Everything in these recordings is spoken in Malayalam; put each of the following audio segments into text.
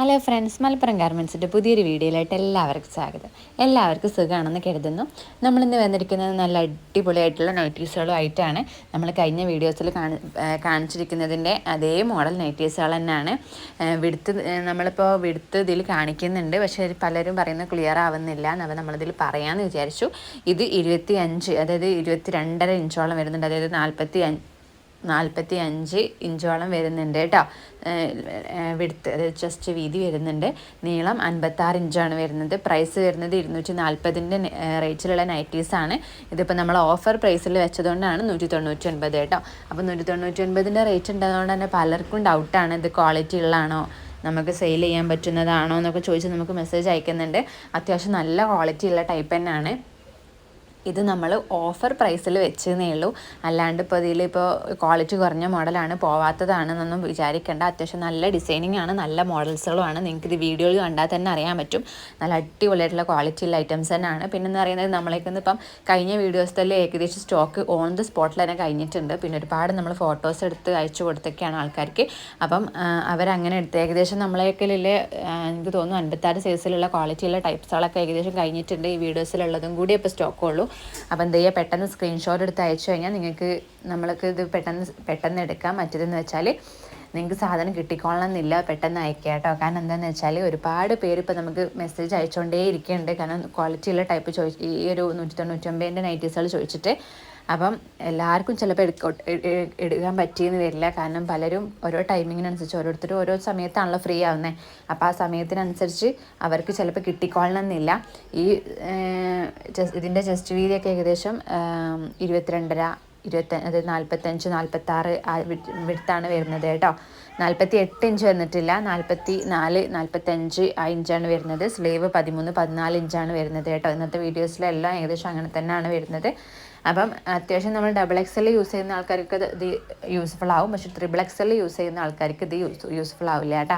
ഹലോ ഫ്രണ്ട്സ്, മലപ്പുറം ഗാർമെൻറ്റ്സിൻ്റെ പുതിയൊരു വീഡിയോയിലായിട്ട് എല്ലാവർക്കും സ്വാഗതം. എല്ലാവർക്കും സുഖമാണെന്ന് കരുതുന്നു. നമ്മളിന്ന് വന്നിരിക്കുന്നത് നല്ല അടിപൊളിയായിട്ടുള്ള നൈറ്റീസുകളുമായിട്ടാണ്. നമ്മൾ കഴിഞ്ഞ വീഡിയോസിൽ കാണിച്ചിരിക്കുന്നതിൻ്റെ അതേ മോഡൽ നൈറ്റീസുകൾ തന്നെയാണ്. നമ്മളിപ്പോൾ വിടുത്ത് ഇതിൽ കാണിക്കുന്നുണ്ട്, പക്ഷേ പലരും പറയുന്നത് ക്ലിയർ ആവുന്നില്ല. അപ്പോൾ നമ്മളിതിൽ പറയാമെന്ന് വിചാരിച്ചു. ഇത് 25, അതായത് 22.5 ഇഞ്ചോളം വരുന്നുണ്ട്. അതായത് 45 ഇഞ്ചോളം വരുന്നുണ്ട് കേട്ടോ. വിടുത്ത്, അതായത് ചെസ്റ്റ് വീതി വരുന്നുണ്ട്. നീളം 56 ഇഞ്ചാണ് വരുന്നത്. പ്രൈസ് വരുന്നത് 240 റേറ്റിലുള്ള നൈറ്റീസാണ്. ഇതിപ്പോൾ നമ്മൾ ഓഫർ പ്രൈസിൽ വെച്ചതുകൊണ്ടാണ് 199 കേട്ടോ. അപ്പോൾ 199 റേറ്റ് ഉണ്ടതുകൊണ്ട് തന്നെ പലർക്കും ഡൗട്ടാണ്, ഇത് ക്വാളിറ്റി ഉള്ളതാണോ, നമുക്ക് സെയിൽ ചെയ്യാൻ പറ്റുന്നതാണോ എന്നൊക്കെ ചോദിച്ച് നമുക്ക് മെസ്സേജ് അയക്കുന്നുണ്ട്. അത്യാവശ്യം നല്ല ക്വാളിറ്റി ഉള്ള ടൈപ്പ് തന്നെയാണ്. ഇത് നമ്മൾ ഓഫർ പ്രൈസിൽ വെച്ചതേ ഉള്ളൂ. അല്ലാണ്ട് ഇപ്പോൾ ഇതിലിപ്പോൾ ക്വാളിറ്റി കുറഞ്ഞ മോഡലാണ്, പോവാത്തതാണെന്നൊന്നും വിചാരിക്കേണ്ട. അത്യാവശ്യം നല്ല ഡിസൈനിങ് ആണ്, നല്ല മോഡൽസുകളുമാണ്. നിങ്ങൾക്ക് ഇത് വീഡിയോയിൽ കണ്ടാൽ തന്നെ അറിയാൻ പറ്റും. നല്ല അടിപൊളിയായിട്ടുള്ള ക്വാളിറ്റിയുള്ള ഐറ്റംസ് തന്നെയാണ്. പിന്നെ എന്ന് പറയുന്നത് നമ്മളേക്കൊന്ന് ഇപ്പം കഴിഞ്ഞ വീഡിയോസിൽ ഏകദേശം സ്റ്റോക്ക് ഓൺ ദ സ്പോട്ടിൽ തന്നെ കഴിഞ്ഞിട്ടുണ്ട്. പിന്നെ ഒരുപാട് നമ്മൾ ഫോട്ടോസ് എടുത്ത് അയച്ചു കൊടുത്തൊക്കെയാണ് ആൾക്കാർക്ക്. അപ്പം അവരങ്ങനെ എടുത്ത് ഏകദേശം നമ്മളേക്കലിൽ എനിക്ക് തോന്നുന്നു 56 സൈസിലുള്ള ക്വാളിറ്റിയുള്ള ടൈപ്സുകളൊക്കെ ഏകദേശം കഴിഞ്ഞിട്ടുണ്ട്. ഈ വീഡിയോസിലുള്ളതും കൂടി ഇപ്പോൾ സ്റ്റോക്കുള്ളൂ. അപ്പോൾ എന്ത് ചെയ്യുക, പെട്ടെന്ന് സ്ക്രീൻഷോട്ട് എടുത്ത് അയച്ചു കഴിഞ്ഞാൽ നമ്മൾക്ക് ഇത് പെട്ടെന്ന് എടുക്കാം. മറ്റേതെന്ന് വെച്ചാൽ നിങ്ങൾക്ക് സാധനം കിട്ടിക്കൊള്ളണമെന്നില്ല, പെട്ടെന്ന് അയക്കുക കേട്ടോ. കാരണം എന്താണെന്ന് വെച്ചാൽ ഒരുപാട് പേര് ഇപ്പോൾ നമുക്ക് മെസ്സേജ് അയച്ചുകൊണ്ടേ ഇരിക്കുന്നുണ്ട്. കാരണം ക്വാളിറ്റിയുള്ള ടൈപ്പ് ഈ ഒരു 199 നൈറ്റീസുകൾ ചോദിച്ചിട്ട്. അപ്പം എല്ലാവർക്കും ചിലപ്പോൾ എടുക്കാൻ പറ്റിയെന്ന് വരില്ല. കാരണം പലരും ഓരോ ടൈമിങ്ങിനനുസരിച്ച് ഓരോരുത്തരും ഓരോ സമയത്താണല്ലോ ഫ്രീ ആവുന്നത്. അപ്പോൾ ആ സമയത്തിനനുസരിച്ച് അവർക്ക് ചിലപ്പോൾ കിട്ടിക്കൊള്ളണമെന്നില്ല. ഇതിൻ്റെ ചെസ്റ്റ് വീതിയൊക്കെ ഏകദേശം 22.5, അതായത് 45, 46 വിടുത്താണ് വരുന്നത് കേട്ടോ. 48 ഇഞ്ച് വന്നിട്ടില്ല, 44, 45 ഇഞ്ചാണ് വരുന്നത്. സ്ലീവ് 13, 14 ഇഞ്ചാണ് വരുന്നത് കേട്ടോ. ഇന്നത്തെ വീഡിയോസിലെല്ലാം ഏകദേശം അങ്ങനെ തന്നെയാണ് വരുന്നത്. അപ്പം അത്യാവശ്യം നമ്മൾ XXL യൂസ് ചെയ്യുന്ന ആൾക്കാർക്ക് ഇത് യൂസ്ഫുൾ ആവും, പക്ഷേ XXL യൂസ് ചെയ്യുന്ന ആൾക്കാർക്ക് ഇത് യൂസ്ഫുൾ ആവില്ല കേട്ടോ.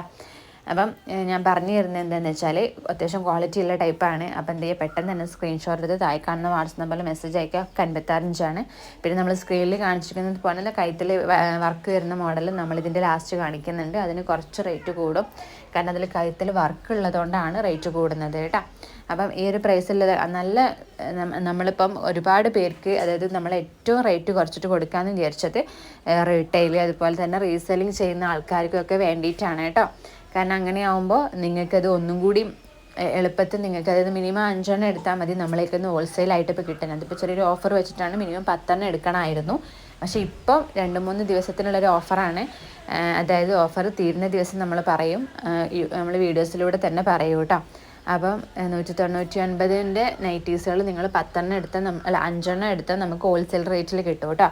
അപ്പം ഞാൻ പറഞ്ഞു തരുന്നത് എന്താണെന്ന് വെച്ചാൽ അത്യാവശ്യം ക്വാളിറ്റി ഉള്ള ടൈപ്പാണ്. അപ്പം എന്ത് ചെയ്യുക, പെട്ടെന്ന് തന്നെ സ്ക്രീൻഷോട്ട് എടുത്ത് താഴെ കാണുന്ന വാട്സ്ആപ്പ് നമ്പറിൽ മെസ്സേജ് അയക്കുക. 56 ഇഞ്ചാണ്. പിന്നെ നമ്മൾ സ്ക്രീനിൽ കാണിച്ചിരിക്കുന്നത് പോലെ കൈത്തിൽ വർക്ക് വരുന്ന മോഡൽ നമ്മളിതിൻ്റെ ലാസ്റ്റ് കാണിക്കുന്നുണ്ട്. അതിന് കുറച്ച് റേറ്റ് കൂടും, കാരണം അതിൽ കഴുത്തിൽ വർക്ക് ഉള്ളതുകൊണ്ടാണ് റേറ്റ് കൂടുന്നത് കേട്ടോ. അപ്പം ഈ ഒരു പ്രൈസുള്ളത് നല്ല നമ്മളിപ്പം ഒരുപാട് പേർക്ക്, അതായത് നമ്മൾ ഏറ്റവും റേറ്റ് കുറച്ചിട്ട് കൊടുക്കാമെന്ന് വിചാരിച്ചത് റീറ്റെയിൽ അതുപോലെ തന്നെ റീസെല്ലിങ് ചെയ്യുന്ന ആൾക്കാർക്കൊക്കെ വേണ്ടിയിട്ടാണ് കേട്ടോ. കാരണം അങ്ങനെ ആകുമ്പോൾ നിങ്ങൾക്കത് ഒന്നും കൂടി എളുപ്പത്തിൽ നിങ്ങൾക്ക്, അതായത് മിനിമം 5 എണ്ണം എടുത്താൽ മതി. നമ്മളേക്കൊന്ന് ഹോൾസെയിലായിട്ട് ഇപ്പോൾ കിട്ടുന്നത്. അതിപ്പോൾ ചെറിയൊരു ഓഫർ വെച്ചിട്ടാണ് മിനിമം 10 എണ്ണം എടുക്കണമായിരുന്നു. പക്ഷേ ഇപ്പം 2-3 ദിവസത്തിനുള്ളൊരു ഓഫറാണ്. അതായത് ഓഫർ തീരുന്ന ദിവസം നമ്മൾ പറയും, നമ്മൾ വീഡിയോസിലൂടെ തന്നെ പറയും കേട്ടോ. അപ്പം 199 നൈറ്റീസുകൾ നിങ്ങൾ 10 എണ്ണം എടുത്താൽ 5 എണ്ണം എടുത്താൽ നമുക്ക് ഹോൾസെയിൽ റേറ്റിൽ കിട്ടും കേട്ടോ.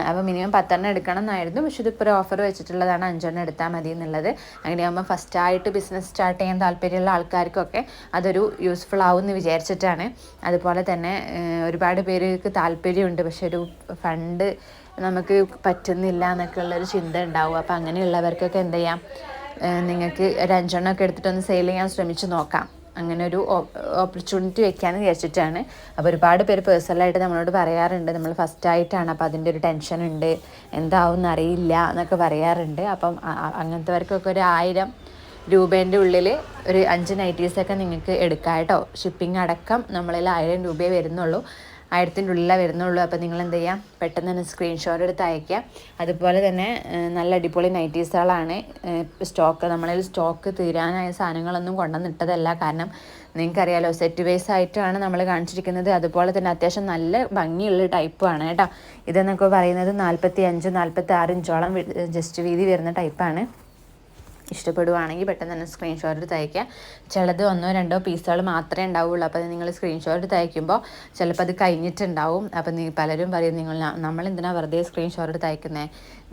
അപ്പോൾ മിനിമം 10 എണ്ണം എടുക്കണം എന്നായിരുന്നു, പക്ഷേ ഇതിപ്പോൾ ഒരു ഓഫർ വെച്ചിട്ടുള്ളതാണ് 5 എണ്ണം എടുത്താൽ മതി എന്നുള്ളത്. അങ്ങനെയാകുമ്പോൾ ഫസ്റ്റായിട്ട് ബിസിനസ് സ്റ്റാർട്ട് ചെയ്യാൻ താല്പര്യമുള്ള ആൾക്കാർക്കൊക്കെ അതൊരു യൂസ്ഫുൾ ആവും എന്ന് വിചാരിച്ചിട്ടാണ്. അതുപോലെ തന്നെ ഒരുപാട് പേർക്ക് താല്പര്യമുണ്ട്, പക്ഷെ ഒരു ഫണ്ട് നമുക്ക് പറ്റുന്നില്ല എന്നൊക്കെ ഉള്ളൊരു ചിന്ത ഉണ്ടാവും. അപ്പോൾ അങ്ങനെയുള്ളവർക്കൊക്കെ എന്ത് ചെയ്യാം, നിങ്ങൾക്ക് ഒരു 5 എണ്ണമൊക്കെ എടുത്തിട്ടൊന്ന് സെയിൽ ചെയ്യാൻ ശ്രമിച്ച് നോക്കാം. അങ്ങനെ ഒരു ഓപ്പർച്യൂണിറ്റി വെക്കാമെന്ന് വിചാരിച്ചിട്ടാണ്. അപ്പോൾ ഒരുപാട് പേര് പേഴ്സണലായിട്ട് നമ്മളോട് പറയാറുണ്ട്, നമ്മൾ ഫസ്റ്റായിട്ടാണ്, അപ്പോൾ അതിൻ്റെ ഒരു ടെൻഷനുണ്ട്, എന്താവും എന്നറിയില്ല എന്നൊക്കെ പറയാറുണ്ട്. അപ്പം അങ്ങനത്തെവർക്കൊക്കെ ഒരു 1000 രൂപേൻ്റെ ഉള്ളിൽ ഒരു 5 നൈറ്റീസൊക്കെ നിങ്ങൾക്ക് എടുക്കാം കേട്ടോ. ഷിപ്പിംഗ് അടക്കം നമ്മളിൽ 1000 രൂപയെ വരുന്നുള്ളൂ, 1000-ൻ്റെ ഉള്ളിലേ വരുന്നുള്ളൂ. അപ്പോൾ നിങ്ങൾ എന്ത് ചെയ്യാം, പെട്ടെന്ന് തന്നെ സ്ക്രീൻഷോട്ട് എടുത്ത് അയക്കുക. അതുപോലെ തന്നെ നല്ല അടിപൊളി നൈറ്റീസുകളാണ് നമ്മളിൽ സ്റ്റോക്ക് തീരാനായ സാധനങ്ങളൊന്നും കൊണ്ടുവന്നിട്ടതല്ല. കാരണം നിങ്ങൾക്കറിയാലോ, സെറ്റ് വൈസ് ആയിട്ടാണ് നമ്മൾ കാണിച്ചിരിക്കുന്നത്. അതുപോലെ തന്നെ അത്യാവശ്യം നല്ല ഭംഗിയുള്ള ടൈപ്പാണ് കേട്ടോ. ഇതെന്നൊക്കെ പറയുന്നത് 45, 46 ഇഞ്ചോളം ജസ്റ്റ് വീതി വരുന്ന ടൈപ്പാണ്. ഇഷ്ടപ്പെടുവാണെങ്കിൽ പെട്ടെന്ന് തന്നെ സ്ക്രീൻഷോട്ട് എടുത്ത് അയക്കുക. ചിലത് 1-2 പീസുകൾ മാത്രമേ ഉണ്ടാവുള്ളൂ. അപ്പോൾ നിങ്ങൾ സ്ക്രീൻഷോട്ട് എടുത്ത് അയക്കുമ്പോൾ ചിലപ്പോൾ അത് കഴിഞ്ഞിട്ടുണ്ടാവും. അപ്പോൾ പലരും പറയും, നമ്മളെന്തിനാണ് വെറുതെ സ്ക്രീൻഷോട്ട് എടുത്ത് അയക്കുന്നത്,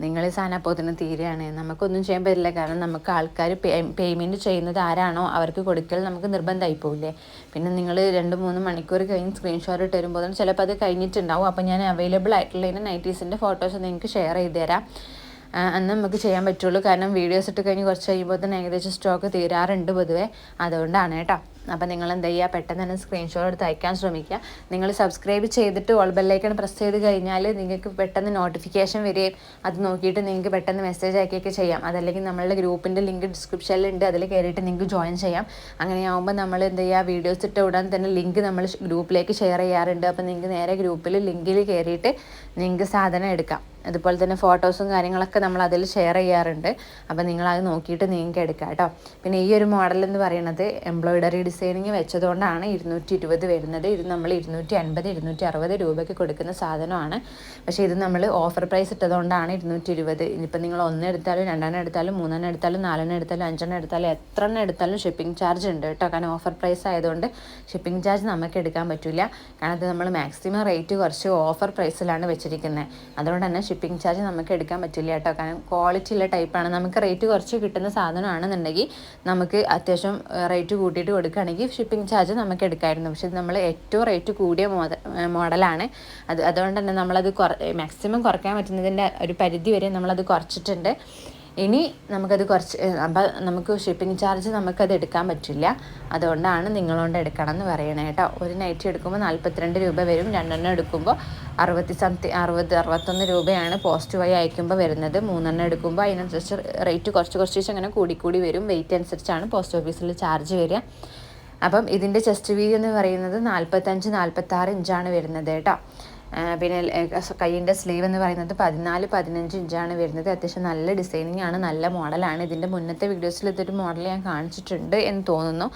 നിങ്ങൾ സാധനം അപ്പോൾ തന്നെ തീരെയാണ്, നമുക്കൊന്നും ചെയ്യാൻ പറ്റില്ല. കാരണം നമുക്ക് ആൾക്കാർ പേയ്മെൻറ്റ് ചെയ്യുന്നത് ആരാണോ അവർക്ക് കൊടുക്കൽ നമുക്ക് നിർബന്ധമായി പോവില്ലേ. പിന്നെ നിങ്ങൾ 2-3 മണിക്കൂർ കഴിഞ്ഞ് സ്ക്രീൻഷോട്ട് ഇട്ട് വരുമ്പോൾ ചിലപ്പോൾ അത് കഴിഞ്ഞിട്ടുണ്ടാവും. അപ്പോൾ ഞാൻ അവൈലബിൾ ആയിട്ടുള്ള നൈറ്റീസിൻ്റെ ഫോട്ടോസ് നിങ്ങൾക്ക് ഷെയർ ചെയ്ത് തരാം. അന്ന് നമുക്ക് ചെയ്യാൻ പറ്റുള്ളൂ. കാരണം വീഡിയോസ് ഇട്ട് കഴിഞ്ഞ് കുറച്ച് കഴിയുമ്പോൾ തന്നെ ഏകദേശം സ്റ്റോക്ക് തീരാറുണ്ട് പൊതുവേ, അതുകൊണ്ടാണ് കേട്ടോ. അപ്പോൾ നിങ്ങൾ എന്ത് ചെയ്യുക, പെട്ടെന്ന് തന്നെ സ്ക്രീൻഷോട്ട് എടുത്ത് അയക്കാൻ ശ്രമിക്കുക. നിങ്ങൾ സബ്സ്ക്രൈബ് ചെയ്തിട്ട് ഓൾ ബെല്ലൈക്കൺ പ്രസ് ചെയ്ത് കഴിഞ്ഞാൽ നിങ്ങൾക്ക് പെട്ടെന്ന് നോട്ടിഫിക്കേഷൻ വരികയും അത് നോക്കിയിട്ട് നിങ്ങൾക്ക് പെട്ടെന്ന് മെസ്സേജ് അയക്കുകയൊക്കെ ചെയ്യാം. അതല്ലെങ്കിൽ നമ്മളുടെ ഗ്രൂപ്പിൻ്റെ ലിങ്ക് ഡിസ്ക്രിപ്ഷനിലുണ്ട്, അതിൽ കയറിയിട്ട് നിങ്ങൾക്ക് ജോയിൻ ചെയ്യാം. അങ്ങനെയാകുമ്പോൾ നമ്മൾ എന്ത് ചെയ്യുക, വീഡിയോസ് ഇട്ട ഉടൻ തന്നെ ലിങ്ക് നമ്മൾ ഗ്രൂപ്പിലേക്ക് ഷെയർ ചെയ്യാറുണ്ട്. അപ്പോൾ നിങ്ങൾക്ക് നേരെ ഗ്രൂപ്പിൽ ലിങ്കിൽ കയറിയിട്ട് നിങ്ങൾക്ക് സാധനം എടുക്കാം. അതുപോലെ തന്നെ ഫോട്ടോസും കാര്യങ്ങളൊക്കെ നമ്മൾ അതിൽ ഷെയർ ചെയ്യാറുണ്ട്. അപ്പോൾ നിങ്ങളത് നോക്കിയിട്ട് നിങ്ങൾക്ക് എടുക്കാം കേട്ടോ. പിന്നെ ഈ ഒരു മോഡൽ എന്ന് പറയുന്നത് എംബ്രോയിഡറി ഡിസൈനിങ് വെച്ചതുകൊണ്ടാണ് 220 വരുന്നത്. ഇത് നമ്മൾ 250 260 രൂപയ്ക്ക് കൊടുക്കുന്ന സാധനമാണ്. പക്ഷേ ഇത് നമ്മൾ ഓഫർ പ്രൈസ് ഇട്ടതുകൊണ്ടാണ് 220. ഇനിയിപ്പോൾ നിങ്ങൾ 1 എടുത്താലും 2 എടുത്താലും 3 എടുത്താലും 4 എടുത്താലും 5 എടുത്താലും എത്ര എടുത്താലും ഷിപ്പിംഗ് ചാർജ് ഉണ്ട് കേട്ടോ. കാരണം ഓഫർ പ്രൈസ് ആയതുകൊണ്ട് ഷിപ്പിംഗ് ചാർജ് നമുക്ക് എടുക്കാൻ പറ്റില്ല. കാരണം അത് നമ്മൾ മാക്സിമം റേറ്റ് കുറച്ച് ഓഫർ പ്രൈസിലാണ് വെച്ചിരിക്കുന്നത്. അതുകൊണ്ട് തന്നെ ഷിപ്പിംഗ് ചാർജ് നമുക്ക് എടുക്കാൻ പറ്റില്ല കേട്ടോ. കാരണം ക്വാളിറ്റി ഉള്ള ടൈപ്പാണ്. നമുക്ക് റേറ്റ് കുറച്ച് കിട്ടുന്ന സാധനമാണെന്നുണ്ടെങ്കിൽ നമുക്ക് അത്യാവശ്യം റേറ്റ് കൂട്ടിയിട്ട് കൊടുക്കുകയാണെങ്കിൽ ഷിപ്പിംഗ് ചാർജ് നമുക്ക് എടുക്കാമായിരുന്നു. പക്ഷേ നമ്മൾ ഏറ്റവും റേറ്റ് കൂടിയ മോഡലാണ്. അതുകൊണ്ട് തന്നെ നമ്മളത് മാക്സിമം കുറയ്ക്കാൻ പറ്റുന്നതിൻ്റെ ഒരു പരിധി വരെ നമ്മളത് കുറച്ചിട്ടുണ്ട്. ഇനി നമുക്കത് കുറച്ച് അപ്പം നമുക്ക് ഷിപ്പിംഗ് ചാർജ് നമുക്കത് എടുക്കാൻ പറ്റില്ല. അതുകൊണ്ടാണ് നിങ്ങളോണ്ട് എടുക്കണം എന്ന് പറയണേ കേട്ടോ. ഒരു നൈറ്റി എടുക്കുമ്പോൾ 42 രൂപ വരും. 2 എടുക്കുമ്പോൾ 61 രൂപയാണ് പോസ്റ്റ് വഴി അയക്കുമ്പോൾ വരുന്നത്. 3 എടുക്കുമ്പോൾ അതിനനുസരിച്ച് റേറ്റ് കുറച്ച് അങ്ങനെ കൂടി വരും. വെയിറ്റ് അനുസരിച്ചാണ് പോസ്റ്റ് ഓഫീസിൽ ചാർജ് വരിക. അപ്പം ഇതിൻ്റെ ചെസ്റ്റ് വീതി എന്ന് പറയുന്നത് 45-46 ഇഞ്ചാണ് വരുന്നത് കേട്ടോ. പിന്നെ കയ്യിൻ്റെ സ്ലീവ് എന്ന് പറയുന്നത് 14-15 ഇഞ്ചാണ് വരുന്നത്. അത്യാവശ്യം നല്ല ഡിസൈനിങ് ആണ്, നല്ല മോഡലാണ്. ഇതിൻ്റെ മുന്നത്തെ വീഡിയോസിൽ ഇതൊരു മോഡൽ ഞാൻ കാണിച്ചിട്ടുണ്ട് എന്ന് തോന്നുന്നു.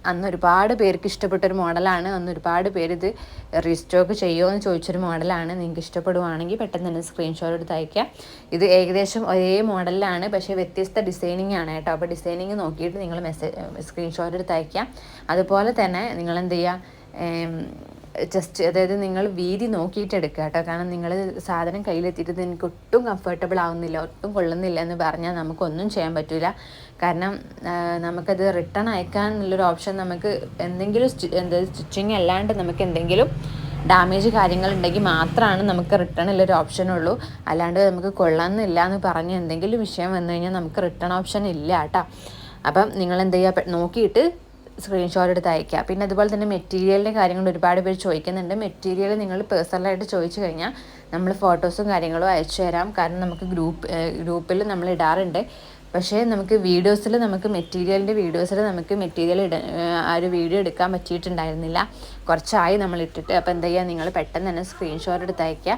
അന്ന് ഒരുപാട് പേർക്ക് ഇഷ്ടപ്പെട്ടൊരു മോഡലാണ്. അന്ന് ഒരുപാട് പേര് ഇത് റീസ്റ്റോക്ക് ചെയ്യുമോ എന്ന് ചോദിച്ചൊരു മോഡലാണ്. നിങ്ങൾക്ക് ഇഷ്ടപ്പെടുവാണെങ്കിൽ പെട്ടെന്ന് തന്നെ സ്ക്രീൻഷോട്ട് എടുത്ത് അയക്കാം. ഇത് ഏകദേശം ഒരേ മോഡലിലാണ്, പക്ഷേ വ്യത്യസ്ത ഡിസൈനിങ് ആണ് കേട്ടോ. അപ്പോൾ ഡിസൈനിങ് നോക്കിയിട്ട് നിങ്ങൾ സ്ക്രീൻഷോട്ട് എടുത്ത് അയക്കാം. അതുപോലെ തന്നെ നിങ്ങൾ എന്ത് ചെയ്യുക, അതായത് നിങ്ങൾ വീതി നോക്കിയിട്ട് എടുക്കുക കേട്ടോ. കാരണം നിങ്ങൾ സാധനം കയ്യിലെത്തിയിട്ട് നിങ്ങൾക്ക് ഒട്ടും കംഫർട്ടബിൾ ആവുന്നില്ല, ഒട്ടും കൊള്ളുന്നില്ല എന്ന് പറഞ്ഞാൽ നമുക്കൊന്നും ചെയ്യാൻ പറ്റില്ല. കാരണം നമുക്കത് റിട്ടേൺ അയക്കാനുള്ളൊരു ഓപ്ഷൻ നമുക്ക് എന്തെങ്കിലും സ്റ്റിച്ചിങ് അല്ലാണ്ട് നമുക്ക് എന്തെങ്കിലും ഡാമേജ് കാര്യങ്ങളുണ്ടെങ്കിൽ മാത്രമാണ് നമുക്ക് റിട്ടേൺ ഉള്ളൊരു ഓപ്ഷനുള്ളൂ. അല്ലാണ്ട് നമുക്ക് കൊള്ളാമെന്നില്ല എന്ന് പറഞ്ഞ് എന്തെങ്കിലും വിഷയം വന്നു കഴിഞ്ഞാൽ നമുക്ക് റിട്ടേൺ ഓപ്ഷൻ ഇല്ല കേട്ടോ. അപ്പം നിങ്ങൾ എന്ത് ചെയ്യുക, നോക്കിയിട്ട് സ്ക്രീൻഷോട്ട് എടുത്ത് അയക്കുക. പിന്നെ അതുപോലെ തന്നെ മെറ്റീരിയലിൻ്റെ കാര്യങ്ങൾ ഒരുപാട് പേര് ചോദിക്കുന്നുണ്ട്. മെറ്റീരിയൽ നിങ്ങൾ പേഴ്സണലായിട്ട് ചോദിച്ചു കഴിഞ്ഞാൽ നമ്മൾ ഫോട്ടോസും കാര്യങ്ങളും അയച്ചു തരാം. കാരണം നമുക്ക് ഗ്രൂപ്പിൽ നമ്മൾ ഇടാറുണ്ട്. പക്ഷേ നമുക്ക് വീഡിയോസിൽ നമുക്ക് മെറ്റീരിയൽ ആ ഒരു വീഡിയോ എടുക്കാൻ പറ്റിയിട്ടുണ്ടായിരുന്നില്ല. കുറച്ചായി നമ്മൾ ഇട്ടിട്ട്. അപ്പോൾ എന്താ ചെയ്യുക, നിങ്ങൾ പെട്ടെന്ന് തന്നെ സ്ക്രീൻഷോട്ട് എടുത്ത് അയക്കുക.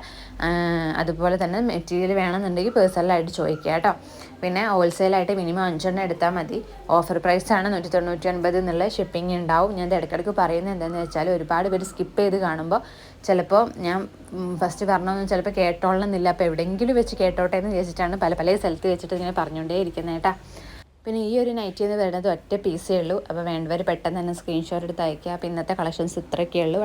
അതുപോലെ തന്നെ മെറ്റീരിയൽ വേണമെന്നുണ്ടെങ്കിൽ പേഴ്സണലായിട്ട് ചോദിക്കുക കേട്ടോ. പിന്നെ ഹോൾസെയിലായിട്ട് മിനിമം 5 എടുത്താൽ മതി. ഓഫർ പ്രൈസാണ് 199 എന്നുള്ള ഷിപ്പിംഗ് ഉണ്ടാവും. ഞാൻ ഇടയ്ക്കിടയ്ക്ക് പറയുന്നത് എന്താണെന്ന് വെച്ചാൽ ഒരുപാട് പേര് സ്കിപ്പ് ചെയ്ത് കാണുമ്പോൾ ചിലപ്പോൾ ഞാൻ ഫസ്റ്റ് പറഞ്ഞൊന്നും ചിലപ്പോൾ കേട്ടോളണമെന്നില്ല. അപ്പോൾ എവിടെയെങ്കിലും വെച്ച് കേട്ടോട്ടെ എന്ന് വിചാരിച്ചിട്ടാണ് പല സ്ഥലത്ത് വെച്ചിട്ട് ഇങ്ങനെ പറഞ്ഞുകൊണ്ടേ ഇരിക്കുന്നത് കേട്ടോ. പിന്നെ ഈ ഒരു നൈറ്റി എന്ന് പറയുന്നത് ഒറ്റ പീസേ ഉള്ളൂ. അപ്പോൾ വേണ്ടവർ പെട്ടെന്ന് തന്നെ സ്ക്രീൻഷോട്ട് എടുത്ത് അയക്കുക. അപ്പോൾ ഇന്നത്തെ കളക്ഷൻസ് ഇത്രയൊക്കെ ഉള്ളൂ.